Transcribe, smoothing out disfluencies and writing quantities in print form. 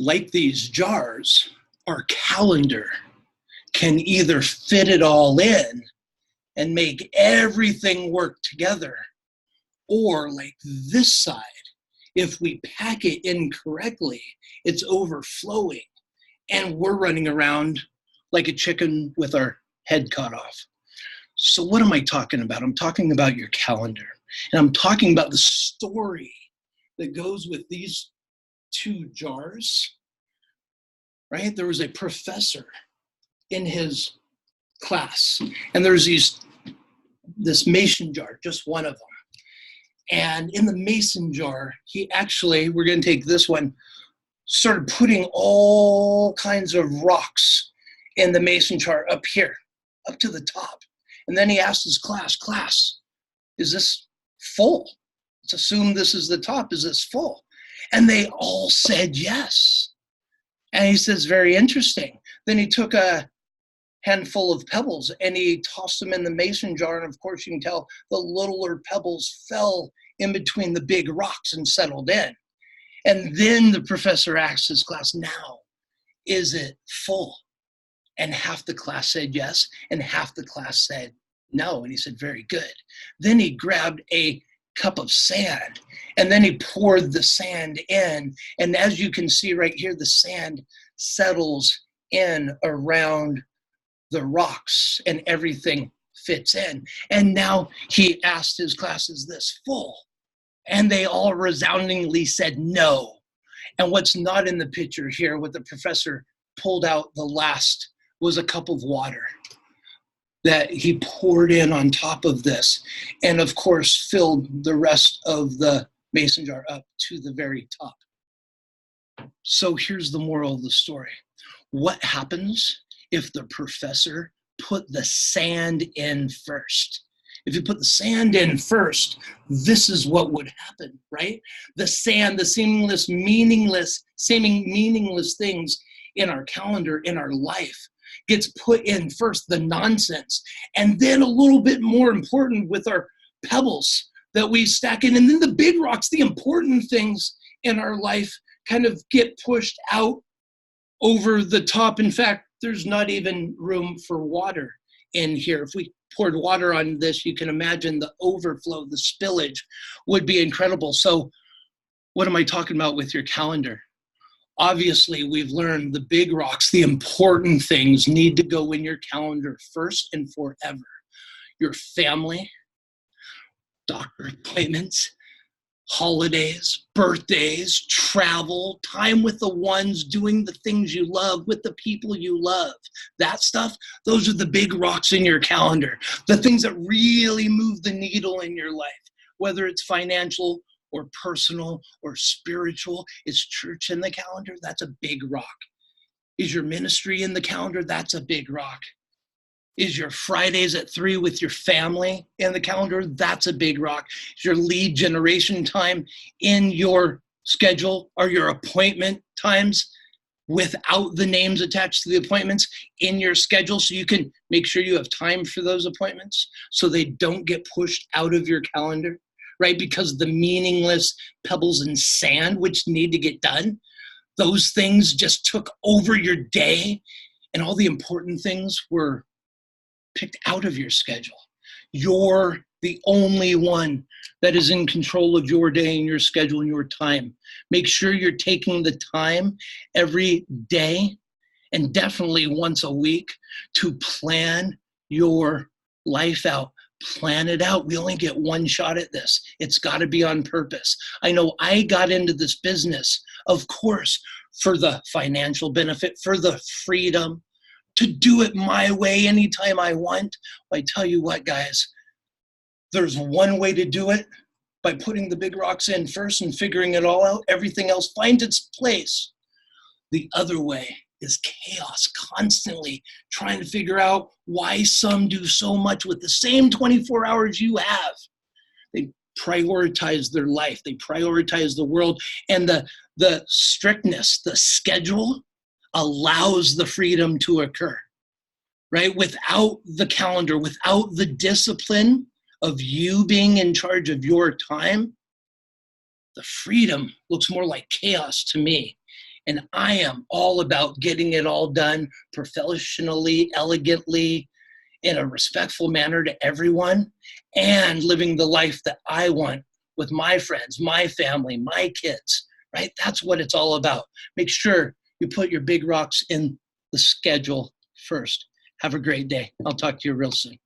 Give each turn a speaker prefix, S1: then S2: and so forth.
S1: like these jars, our calendar can either fit it all in and make everything work together, or like this side, if we pack it incorrectly, it's overflowing and we're running around like a chicken with our head cut off. So what am I talking about? I'm talking about your calendar, and I'm talking about the story that goes with these two jars, right? There was a professor in his class, and there's this mason jar, just one of them. And in the mason jar, he actually, we're going to take this one, started putting all kinds of rocks in the mason jar up here, up to the top. And then he asked his class, is this full? Let's assume this is the top. Is this full? And they all said yes. And he says, very interesting. Then he took a handful of pebbles and he tossed them in the mason jar. And of course, you can tell the littler pebbles fell in between the big rocks and settled in. And then the professor asked his class, now, is it full? And half the class said yes, and half the class said no. And he said, very good. Then he grabbed a cup of sand, and then he poured the sand in. And as you can see right here, the sand settles in around the rocks and everything fits in. And now he asked his class, is this full? And they all resoundingly said no. And what's not in the picture here, what the professor pulled out the last, was a cup of water that he poured in on top of this, and of course filled the rest of the mason jar up to the very top. So here's the moral of the story. What happens if the professor put the sand in first? If you put the sand in first, this is what would happen, right? The sand, the seeming meaningless things in our calendar, in our life, gets put in first, the nonsense. And then a little bit more important with our pebbles that we stack in. And then the big rocks, the important things in our life, kind of get pushed out over the top. In fact, there's not even room for water in here. If we poured water on this, you can imagine the overflow, the spillage would be incredible. So what am I talking about with your calendar? Obviously, we've learned the big rocks, the important things need to go in your calendar first and forever. Your family, doctor appointments, holidays, birthdays, travel, time with the ones, doing the things you love with the people you love. That stuff, those are the big rocks in your calendar. The things that really move the needle in your life, whether it's financial or personal or spiritual. Is church in the calendar? That's a big rock. Is your ministry in the calendar? That's a big rock. Is your Fridays at 3 with your family in the calendar? That's a big rock. Is your lead generation time in your schedule, or your appointment times without the names attached to the appointments in your schedule, so you can make sure you have time for those appointments so they don't get pushed out of your calendar, right? Because the meaningless pebbles and sand, which need to get done, those things just took over your day, and all the important things were picked out of your schedule. You're the only one that is in control of your day and your schedule and your time. Make sure you're taking the time every day, and definitely once a week, to plan your life out. Plan it out. We only get one shot at this. It's got to be on purpose. I know I got into this business, of course, for the financial benefit, for the freedom to do it my way anytime I want. I tell you what, guys, there's one way to do it, by putting the big rocks in first and figuring it all out. Everything else finds its place. The other way is chaos, constantly trying to figure out why some do so much with the same 24 hours you have. They prioritize their life. They prioritize the world. And the strictness, the schedule, allows the freedom to occur, right? Without the calendar, without the discipline of you being in charge of your time, the freedom looks more like chaos to me. And I am all about getting it all done professionally, elegantly, in a respectful manner to everyone, and living the life that I want with my friends, my family, my kids, right? That's what it's all about. Make sure you put your big rocks in the schedule first. Have a great day. I'll talk to you real soon.